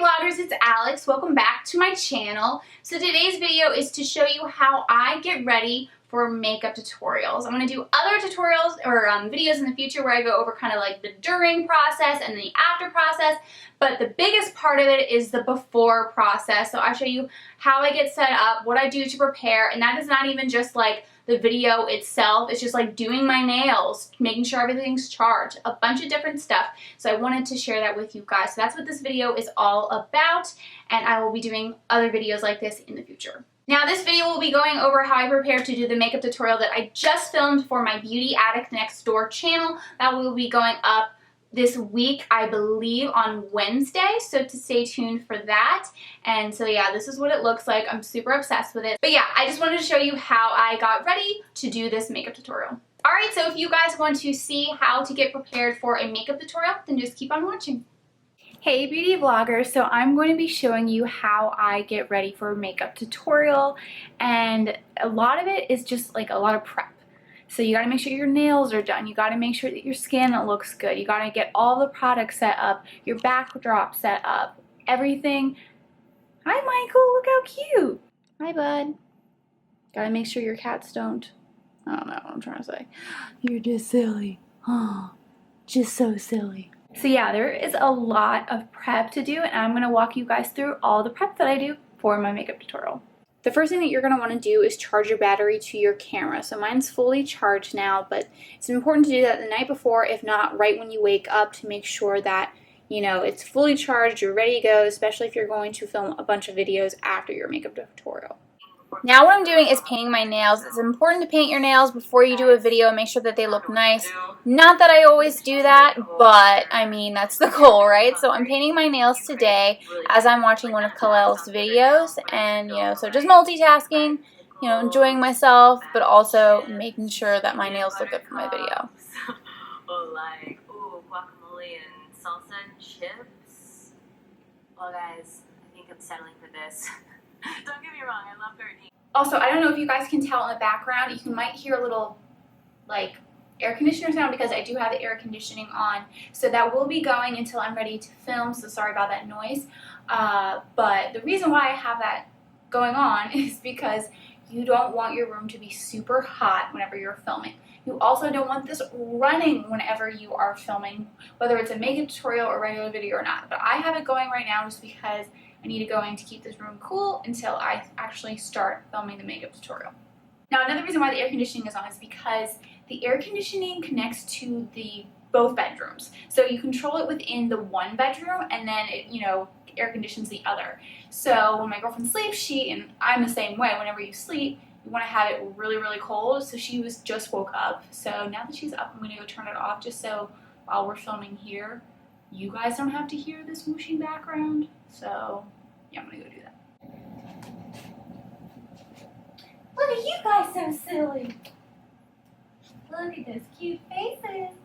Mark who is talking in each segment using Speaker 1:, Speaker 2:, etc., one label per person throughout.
Speaker 1: vloggers, it's Alex. Welcome back to my channel. So today's video is to show you how I get ready for makeup tutorials. I'm going to do other tutorials or videos in the future where I go over kind of like the during process and the after process, but the biggest part of it is the before process. So I show you how I get set up, what I do to prepare, and that is not even just like the video itself. It's just like doing my nails, making sure everything's charged, a bunch of different stuff. So I wanted to share that with you guys. So that's what this video is all about, and I will be doing other videos like this in the future. Now this video will be going over how I prepare to do the makeup tutorial that I just filmed for my Beauty Addict Next Door channel. That will be going up this week, I believe, on Wednesday, so to stay tuned for that. And so yeah, this is what it looks like. I'm super obsessed with it. But yeah, I just wanted to show you how I got ready to do this makeup tutorial. Alright, so if you guys want to see how to get prepared for a makeup tutorial, then just keep on watching. Hey beauty vloggers, so I'm going to be showing you how I get ready for a makeup tutorial, and a lot of it is just like a lot of prep. So you got to make sure your nails are done, you got to make sure that your skin looks good, you got to get all the products set up, your backdrop set up, everything. Hi Michael, look how cute. Hi bud. Got to make sure your cats don't, I don't know what I'm trying to say. You're just silly. Oh, just so silly. So yeah, there is a lot of prep to do, and I'm going to walk you guys through all the prep that I do for my makeup tutorial. The first thing that you're going to want to do is charge your battery to your camera. So mine's fully charged now, but it's important to do that the night before, if not right when you wake up, to make sure that, you know, it's fully charged, you're ready to go, especially if you're going to film a bunch of videos after your makeup tutorial. Now what I'm doing is painting my nails. It's important to paint your nails before you do a video and make sure that they look nice. Not that I always do that, but I mean, that's the goal, right? So I'm painting my nails today as I'm watching one of Khalil's videos, and you know, so just multitasking, you know, enjoying myself, but also making sure that my nails look good for my video.
Speaker 2: Or like, ooh, guacamole and salsa and chips. Well guys, I think I'm settling for this. Don't get me wrong, I love gardening.
Speaker 1: Also, I don't know if you guys can tell in the background, you might hear a little like air conditioner sound because I do have the air conditioning on. So that will be going until I'm ready to film, so sorry about that noise. But the reason why I have that going on is because you don't want your room to be super hot whenever you're filming. You also don't want this running whenever you are filming, whether it's a makeup tutorial or regular video or not. But I have it going right now just because I need it going to keep this room cool until I actually start filming the makeup tutorial. Now another reason why the air conditioning is on is because the air conditioning connects to both bedrooms. So you control it within the one bedroom, and then it, you know, air conditions the other. So when my girlfriend sleeps, and I'm the same way, whenever you sleep, you want to have it really, really cold. So she just woke up. So now that she's up, I'm going to go turn it off just so while we're filming here, you guys don't have to hear this whooshing background. So yeah, I'm going to go do that. Look at you guys, so silly. Look at those cute faces.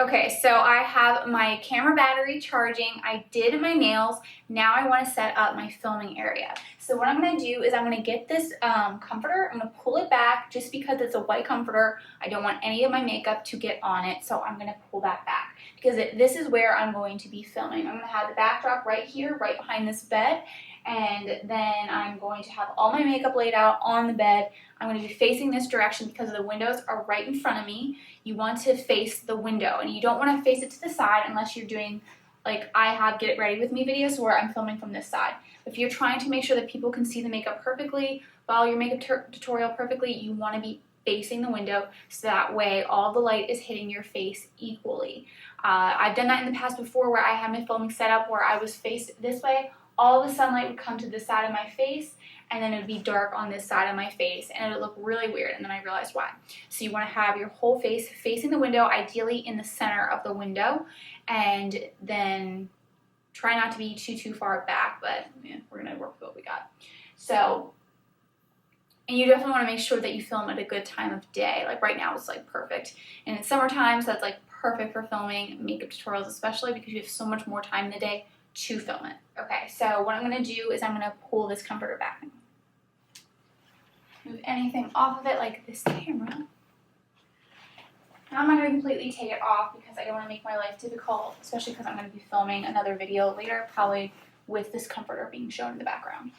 Speaker 1: Okay, so I have my camera battery charging. I did my nails. Now I want to set up my filming area. So what I'm going to do is I'm going to get this comforter. I'm going to pull it back just because it's a white comforter. I don't want any of my makeup to get on it, so I'm going to pull that back because this is where I'm going to be filming. I'm going to have the backdrop right here, right behind this bed, and then I'm going to have all my makeup laid out on the bed. I'm going to be facing this direction because the windows are right in front of me. You want to face the window, and you don't want to face it to the side unless you're doing, like I have Get It Ready With Me videos where I'm filming from this side. If you're trying to make sure that people can see the makeup perfectly, follow your makeup tutorial perfectly, you want to be facing the window so that way all the light is hitting your face equally. I've done that in the past before where I had my filming set up where I was faced this way. All the sunlight would come to this side of my face, and then it would be dark on this side of my face, and it would look really weird, and then I realized why. So you want to have your whole face facing the window, ideally in the center of the window, and then try not to be too far back, but yeah, we're going to work with what we got. So, and you definitely want to make sure that you film at a good time of day. Like right now it's like perfect, and in summertime, so that's like perfect for filming makeup tutorials, especially because you have so much more time in the day to film it. Okay, so what I'm going to do is I'm going to pull this comforter back. Move anything off of it like this camera. Now I'm not going to completely take it off because I don't want to make my life difficult, especially because I'm going to be filming another video later, probably with this comforter being shown in the background.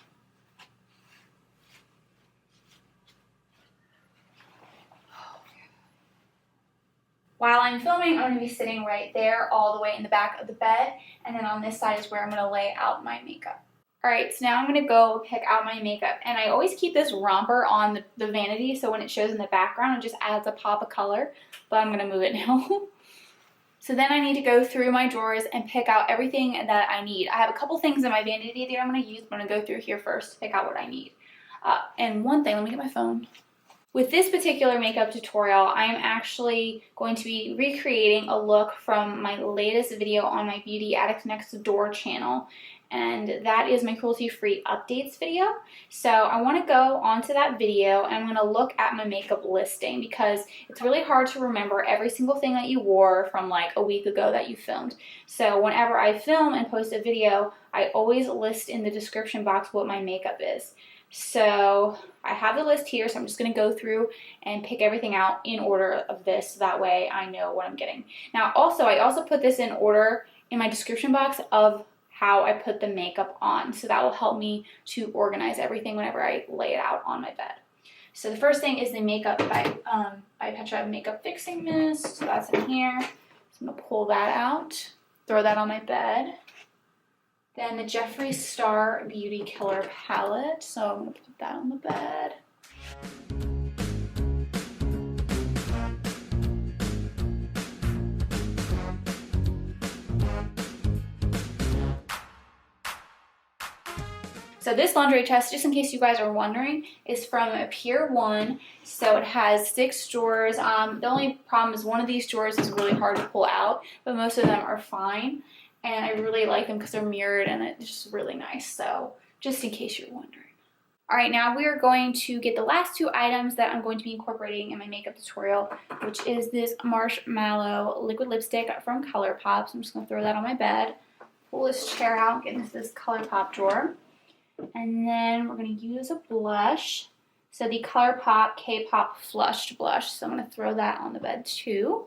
Speaker 1: While I'm filming, I'm going to be sitting right there all the way in the back of the bed, and then on this side is where I'm going to lay out my makeup. Alright, so now I'm going to go pick out my makeup, and I always keep this romper on the vanity so when it shows in the background it just adds a pop of color, but I'm going to move it now. So then I need to go through my drawers and pick out everything that I need. I have a couple things in my vanity that I'm going to use, but I'm going to go through here first to pick out what I need. And one thing, let me get my phone. With this particular makeup tutorial, I am actually going to be recreating a look from my latest video on my Beauty Addict Next Door channel, and that is my cruelty-free updates video. So I want to go onto that video and I'm going to look at my makeup listing because it's really hard to remember every single thing that you wore from like a week ago that you filmed. So whenever I film and post a video, I always list in the description box what my makeup is. So I have the list here, so I'm just going to go through and pick everything out in order of this, so that way I know what I'm getting. Now I also put this in order in my description box of how I put the makeup on, so that will help me to organize everything whenever I lay it out on my bed. So the first thing is the makeup by Petra Makeup Fixing Mist, so that's in here. So I'm going to pull that out, throw that on my bed. Then the Jeffree Star Beauty Killer Palette, so I'm going to put that on the bed. So this laundry chest, just in case you guys are wondering, is from Pier 1. So it has 6 drawers. The only problem is one of these drawers is really hard to pull out, but most of them are fine. And I really like them because they're mirrored and it's just really nice. So just in case you're wondering. Alright, now we are going to get the last 2 items that I'm going to be incorporating in my makeup tutorial, which is this Marshmallow liquid lipstick from ColourPop. So I'm just going to throw that on my bed. Pull this chair out, get into this ColourPop drawer. And then we're going to use a blush. So the ColourPop K-Pop Flushed Blush. So I'm going to throw that on the bed too.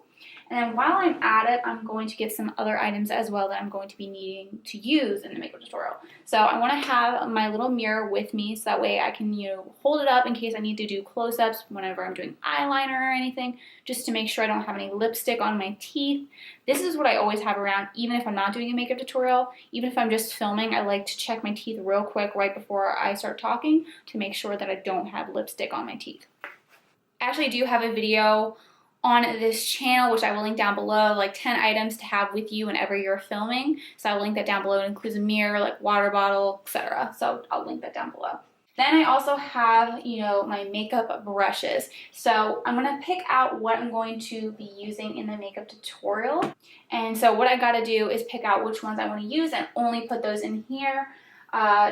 Speaker 1: And then while I'm at it, I'm going to get some other items as well that I'm going to be needing to use in the makeup tutorial. So I want to have my little mirror with me so that way I can, hold it up in case I need to do close-ups whenever I'm doing eyeliner or anything, just to make sure I don't have any lipstick on my teeth. This is what I always have around, even if I'm not doing a makeup tutorial. Even if I'm just filming, I like to check my teeth real quick right before I start talking to make sure that I don't have lipstick on my teeth. I actually do have a video on this channel, which I will link down below, like 10 items to have with you whenever you're filming. So I'll link that down below. It includes a mirror, like water bottle, etc. So I'll link that down below. Then I also have, my makeup brushes. So I'm going to pick out what I'm going to be using in the makeup tutorial. And so what I got to do is pick out which ones I want to use and only put those in here.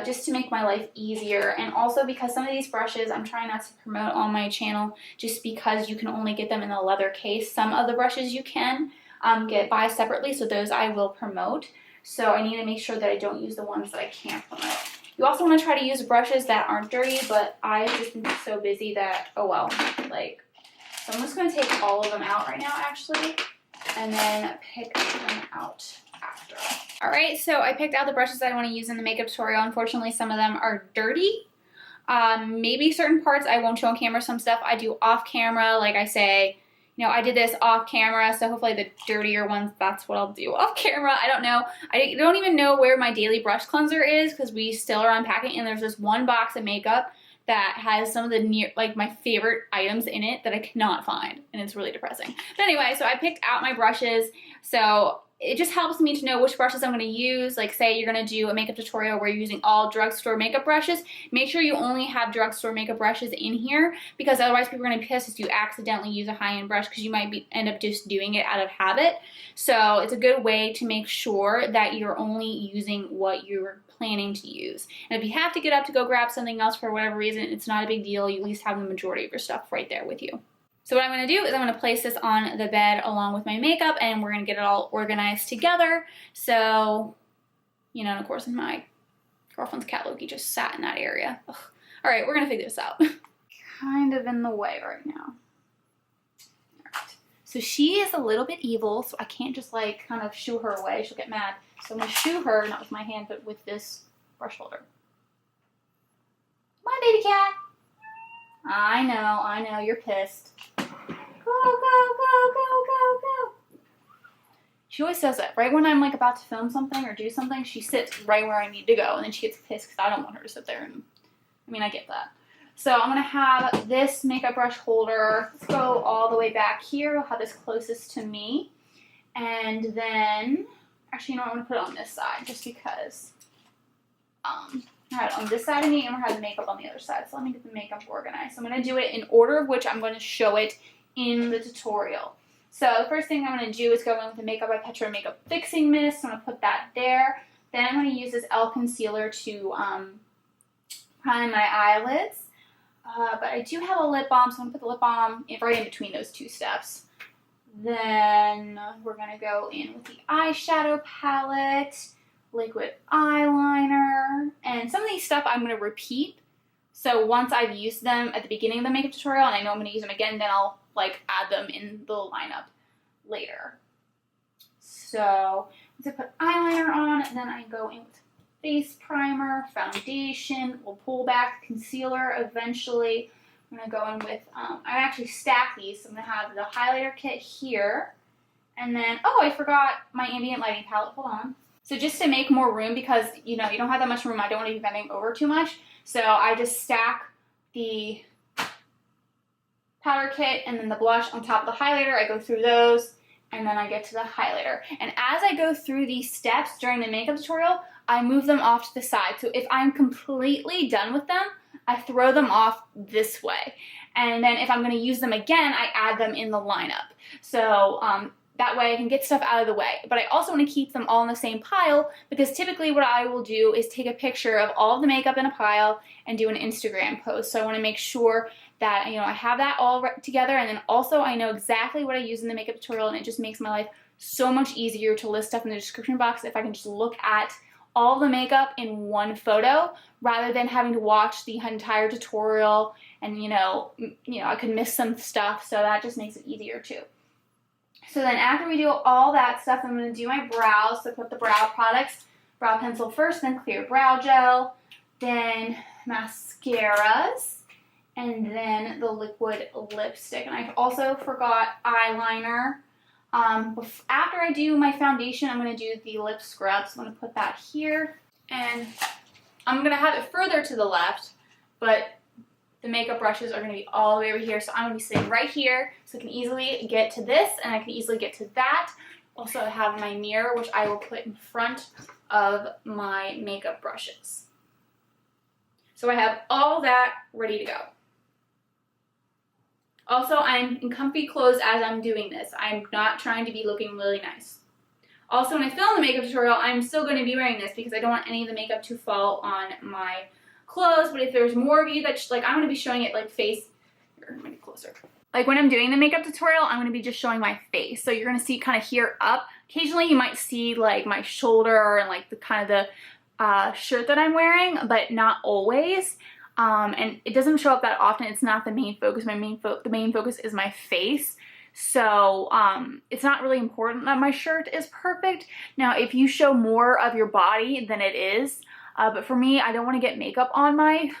Speaker 1: Just to make my life easier, and also because some of these brushes I'm trying not to promote on my channel just because you can only get them in a leather case. Some of the brushes you can buy separately, so those I will promote. So I need to make sure that I don't use the ones that I can't promote. You also want to try to use brushes that aren't dirty, but I've just been so busy that, so I'm just going to take all of them out right now actually, and then pick them out after. Alright, so I picked out the brushes that I want to use in the makeup tutorial. Unfortunately, some of them are dirty. Maybe certain parts I won't show on camera. Some stuff I do off camera. Like I say, I did this off camera, so hopefully the dirtier ones, that's what I'll do off camera. I don't know. I don't even know where my daily brush cleanser is because we still are unpacking, and there's this one box of makeup that has some of the my favorite items in it that I cannot find, and it's really depressing. But anyway, so I picked out my brushes. So it just helps me to know which brushes I'm going to use. Like say you're going to do a makeup tutorial where you're using all drugstore makeup brushes, make sure you only have drugstore makeup brushes in here, because otherwise people are going to be pissed if you accidentally use a high-end brush because you might end up just doing it out of habit. So it's a good way to make sure that you're only using what you're planning to use. And if you have to get up to go grab something else for whatever reason, it's not a big deal. You at least have the majority of your stuff right there with you. So what I'm going to do is I'm going to place this on the bed along with my makeup, and we're going to get it all organized together. So, and of course my girlfriend's cat Loki just sat in that area. Ugh. All right, we're going to figure this out. Kind of in the way right now. All right. So she is a little bit evil, so I can't just kind of shoo her away. She'll get mad. So I'm going to shoo her, not with my hand, but with this brush holder. Come on, baby cat. I know, you're pissed. Go, go, go, go, go, go. She always does that. Right when I'm like about to film something or do something, she sits right where I need to go, and then she gets pissed because I don't want her to sit there. And I mean, I get that. So I'm going to have this makeup brush holder. Let's go all the way back here. I'll have this closest to me. And then, actually, you know what? I'm going to put it on this side just because I had it on this side of me and I had the makeup on the other side. So let me get the makeup organized. So I'm going to do it in order of which I'm going to show it in the tutorial. So the first thing I'm going to do is go in with the Makeup by Petra Makeup Fixing Mist. So I'm going to put that there. Then I'm going to use this e.l.f. concealer to prime my eyelids. But I do have a lip balm, so I'm going to put the lip balm right in between those two steps. Then we're going to go in with the eyeshadow palette, liquid eyeliner, and some of these stuff I'm going to repeat. So once I've used them at the beginning of the makeup tutorial and I know I'm going to use them again, then I'll like add them in the lineup later. So once I put eyeliner on, then I go in with face primer, foundation, we'll pull back concealer eventually. I'm going to go in with, I actually stack these, so I'm going to have the highlighter kit here. And then, oh, I forgot my ambient lighting palette, hold on. So just to make more room, because, you know, you don't have that much room, I don't want to be bending over too much. So I just stack the powder kit and then the blush on top of the highlighter. I go through those, and then I get to the highlighter. And as I go through these steps during the makeup tutorial, I move them off to the side. So if I'm completely done with them, I throw them off this way. And then if I'm going to use them again, I add them in the lineup. So that way I can get stuff out of the way. But I also want to keep them all in the same pile, because typically what I will do is take a picture of all of the makeup in a pile and do an Instagram post. So I want to make sure that, you know, I have that all together, and then also I know exactly what I use in the makeup tutorial, and it just makes my life so much easier to list stuff in the description box if I can just look at all the makeup in one photo rather than having to watch the entire tutorial, and you know I could miss some stuff, so that just makes it easier too. So then after we do all that stuff, I'm going to do my brows. So put the brow products, brow pencil first, then clear brow gel, then mascaras, and then the liquid lipstick. And I also forgot eyeliner. After I do my foundation, I'm going to do the lip scrub. So I'm going to put that here. And I'm going to have it further to the left, but the makeup brushes are going to be all the way over here. So I'm going to be sitting right here, so I can easily get to this, and I can easily get to that. Also, I have my mirror, which I will put in front of my makeup brushes. So I have all that ready to go. Also, I'm in comfy clothes as I'm doing this. I'm not trying to be looking really nice. Also, when I film the makeup tutorial, I'm still going to be wearing this because I don't want any of the makeup to fall on my clothes. But if there's more of you that, like, I'm going to be showing it like face. Here, let me get closer. Like when I'm doing the makeup tutorial, I'm going to be just showing my face. So you're going to see kind of here up. Occasionally, you might see like my shoulder and like the kind of the shirt that I'm wearing, but not always. And it doesn't show up that often. It's not the main focus. The main focus is my face. So it's not really important that my shirt is perfect. Now, if you show more of your body than it is, but for me, I don't want to get makeup on my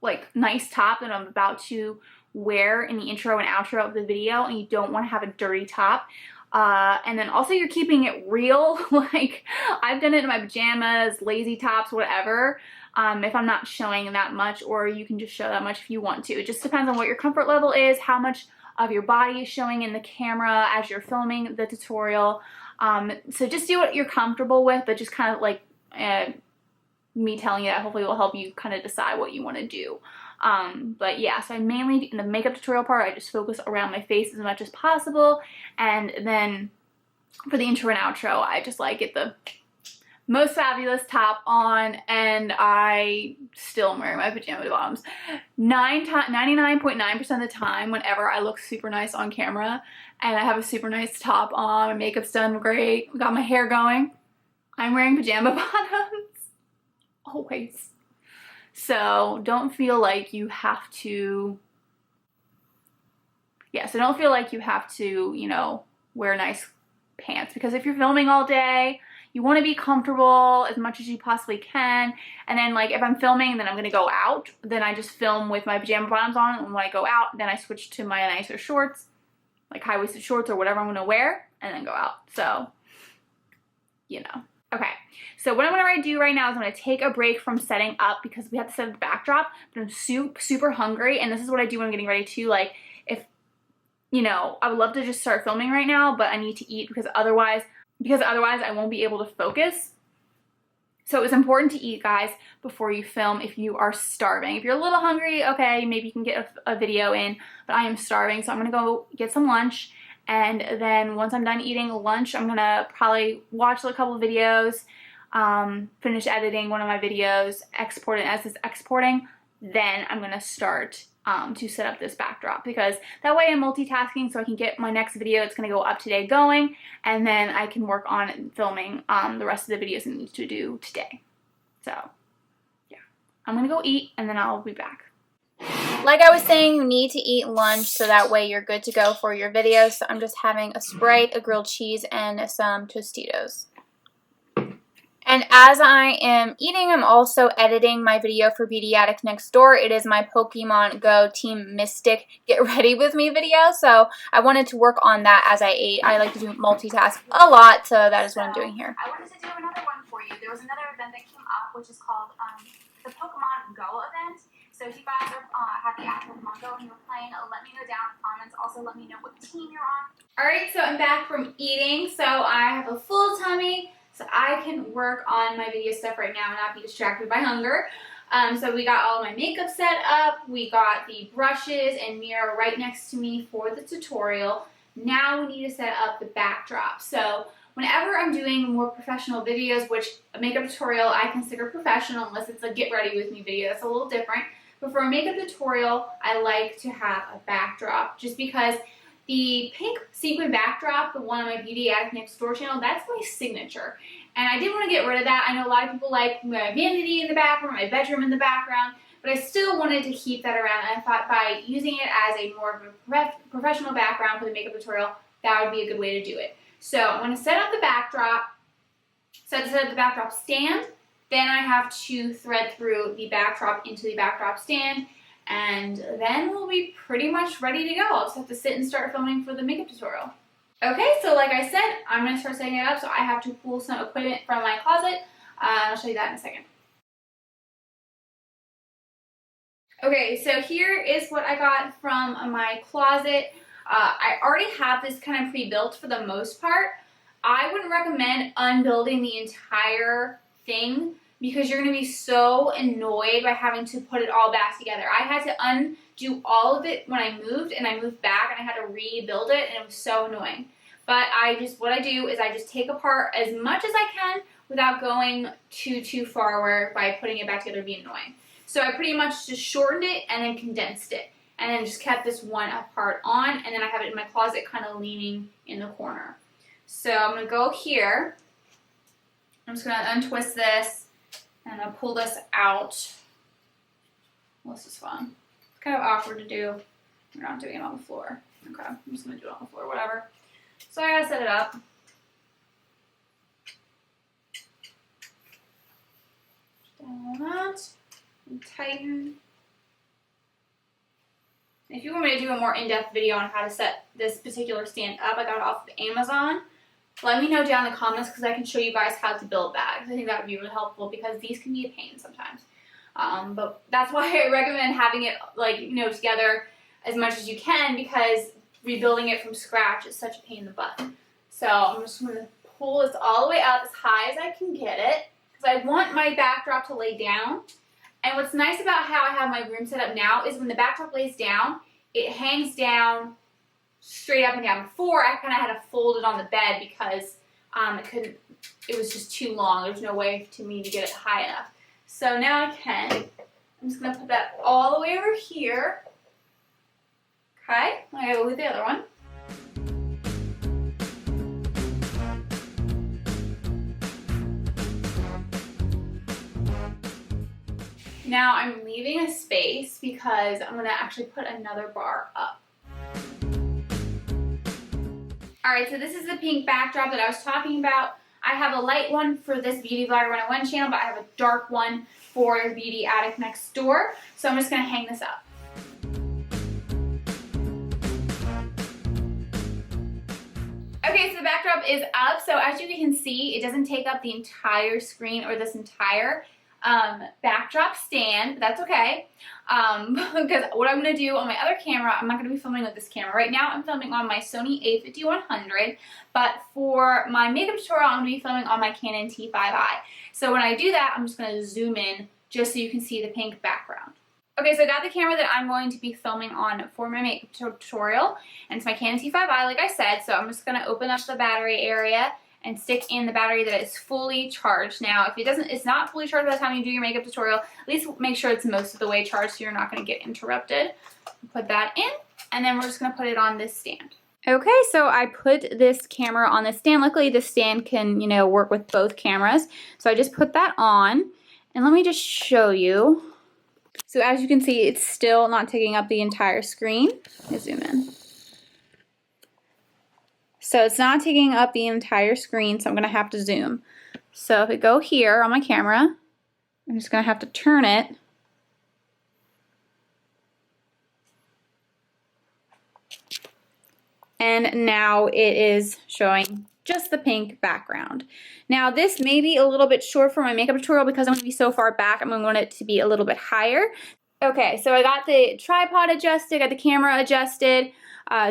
Speaker 1: like nice top that I'm about to wear in the intro and outro of the video, and you don't want to have a dirty top. And then also you're keeping it real. Like I've done it in my pajamas, lazy tops, whatever. If I'm not showing that much, or you can just show that much if you want to. It just depends on what your comfort level is, how much of your body is showing in the camera as you're filming the tutorial. So just do what you're comfortable with, but just kind of like me telling you that hopefully will help you kind of decide what you want to do. But yeah, so I mainly, in the makeup tutorial part, I just focus around my face as much as possible. And then for the intro and outro, I just like get the most fabulous top on, and I still am wearing my pajama bottoms 99.9% of the time whenever I look super nice on camera and I have a super nice top on, my makeup's done great, got my hair going, I'm wearing pajama bottoms always. So don't feel like you have to, you know, wear nice pants, because if you're filming all day, you want to be comfortable as much as you possibly can. And then like if I'm filming and then I'm going to go out, then I just film with my pajama bottoms on. And when I go out, then I switch to my nicer shorts, like high-waisted shorts or whatever I'm going to wear, and then go out. So, you know. Okay, so what I'm going to do right now is I'm going to take a break from setting up because we have to set up the backdrop, but I'm super hungry, and this is what I do when I'm getting ready to, like, if, you know, I would love to just start filming right now, but I need to eat because otherwise I won't be able to focus. So it's important to eat, guys, before you film if you are starving. If you're a little hungry, okay, maybe you can get a video in, but I am starving, so I'm going to go get some lunch. And then once I'm done eating lunch, I'm going to probably watch a couple of videos, finish editing one of my videos, export it as it's exporting. Then I'm going to start to set up this backdrop because that way I'm multitasking so I can get my next video that's going to go up today going, and then I can work on filming the rest of the videos I need to do today. So, yeah. I'm going to go eat and then I'll be back. Like I was saying, you need to eat lunch so that way you're good to go for your videos. So I'm just having a Sprite, a grilled cheese, and some Tostitos. And as I am eating, I'm also editing my video for Beauty Addict Next Door. It is my Pokemon Go Team Mystic Get Ready With Me video. So I wanted to work on that as I ate. I like to do multitask a lot, so that is what I'm doing here.
Speaker 3: I wanted to do another one for you. There was another event that came up, which is called the Pokemon Go event. So if you guys have the app Pokemon Go and you're playing, let me know down in the comments. Also, let me know what team you're on.
Speaker 1: Alright, so I'm back from eating. So I have a full tummy, so I can work on my video stuff right now and not be distracted by hunger. So we got all my makeup set up. We got the brushes and mirror right next to me for the tutorial. Now we need to set up the backdrop. So whenever I'm doing more professional videos, which a makeup tutorial I consider professional unless it's a get ready with me video, that's a little different. But for a makeup tutorial, I like to have a backdrop just because the pink sequin backdrop, the one on my Beauty Addict Next Door channel, that's my signature. And I didn't want to get rid of that. I know a lot of people like my vanity in the background, my bedroom in the background, but I still wanted to keep that around. And I thought by using it as a more of a professional background for the makeup tutorial, that would be a good way to do it. So I'm going to set up the backdrop, set up the backdrop stand. Then I have to thread through the backdrop into the backdrop stand, and then we'll be pretty much ready to go. I'll just have to sit and start filming for the makeup tutorial. Okay, so like I said, I'm going to start setting it up, so I have to pull some equipment from my closet. I'll show you that in a second. Okay, so here is what I got from my closet. I already have this kind of pre-built for the most part. I wouldn't recommend unbuilding the entire thing because you're going to be so annoyed by having to put it all back together. I had to undo all of it when I moved, and I moved back and I had to rebuild it, and it was so annoying. But what I do is I just take apart as much as I can without going too far where by putting it back together would be annoying. So I pretty much just shortened it and then condensed it, and then just kept this one part on, and then I have it in my closet kind of leaning in the corner. So I'm going to go here. I'm just going to untwist this and I'll pull this out. Well, this is fun. It's kind of awkward to do. We're not doing it on the floor. Okay, I'm just going to do it on the floor, whatever. So I got to set it up. Down that. And tighten. If you want me to do a more in-depth video on how to set this particular stand up, I got it off of Amazon. Let me know down in the comments because I can show you guys how to build that. I think that would be really helpful because these can be a pain sometimes. But that's why I recommend having it together as much as you can because rebuilding it from scratch is such a pain in the butt. So I'm just going to pull this all the way up as high as I can get it because I want my backdrop to lay down. And what's nice about how I have my room set up now is when the backdrop lays down, it hangs down straight up and down. Before, I kind of had to fold it on the bed because it was just too long. There was no way to me to get it high enough. So now I can. I'm just going to put that all the way over here. Okay, I'm going to go with the other one. Now I'm leaving a space because I'm going to actually put another bar up. Alright, so this is the pink backdrop that I was talking about. I have a light one for this Beauty Blogger 101 channel, but I have a dark one for Beauty Addict Next Door. So I'm just going to hang this up. Okay, so the backdrop is up. So as you can see, it doesn't take up the entire screen or this entire backdrop stand, but that's okay. Because what I'm going to do on my other camera, I'm not going to be filming with this camera. Right now I'm filming on my Sony a5100, but for my makeup tutorial I'm going to be filming on my Canon T5i. So when I do that, I'm just going to zoom in just so you can see the pink background. Okay, so I got the camera that I'm going to be filming on for my makeup tutorial, and it's my Canon T5i like I said, so I'm just going to open up the battery area and stick in the battery that is fully charged. Now, if it's not fully charged by the time you do your makeup tutorial, at least make sure it's most of the way charged so you're not going to get interrupted. Put that in, and then we're just going to put it on this stand. Okay, so I put this camera on this stand. Luckily, this stand can, work with both cameras. So I just put that on, and let me just show you. So as you can see, it's still not taking up the entire screen. Let me zoom in. So it's not taking up the entire screen, so I'm going to have to zoom. So if I go here on my camera, I'm just going to have to turn it. And now it is showing just the pink background. Now this may be a little bit short for my makeup tutorial because I'm going to be so far back, I'm going to want it to be a little bit higher. Okay, so I got the tripod adjusted, got the camera adjusted,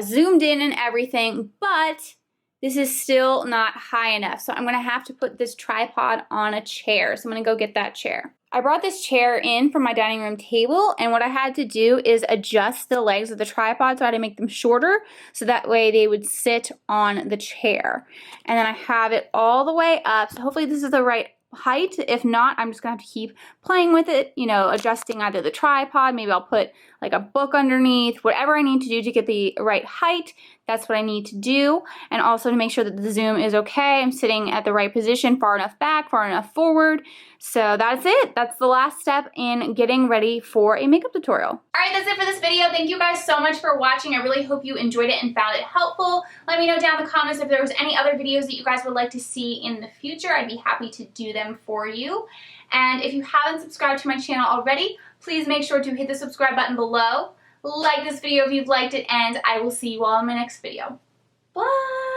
Speaker 1: zoomed in and everything, but this is still not high enough. So I'm going to have to put this tripod on a chair. So I'm going to go get that chair. I brought this chair in from my dining room table, and what I had to do is adjust the legs of the tripod, so I had to make them shorter so that way they would sit on the chair. And then I have it all the way up, so hopefully this is the right height. If not, I'm just gonna have to keep playing with it, adjusting either the tripod, maybe I'll put like a book underneath, whatever I need to do to get the right height, that's what I need to do. And also to make sure that the zoom is okay, I'm sitting at the right position, far enough back, far enough forward. So that's it. That's the last step in getting ready for a makeup tutorial. Alright, that's it for this video. Thank you guys so much for watching. I really hope you enjoyed it and found it helpful. Let me know down in the comments if there was any other videos that you guys would like to see in the future. I'd be happy to do them for you. And if you haven't subscribed to my channel already, please make sure to hit the subscribe button below. Like this video if you've liked it, and I will see you all in my next video. Bye!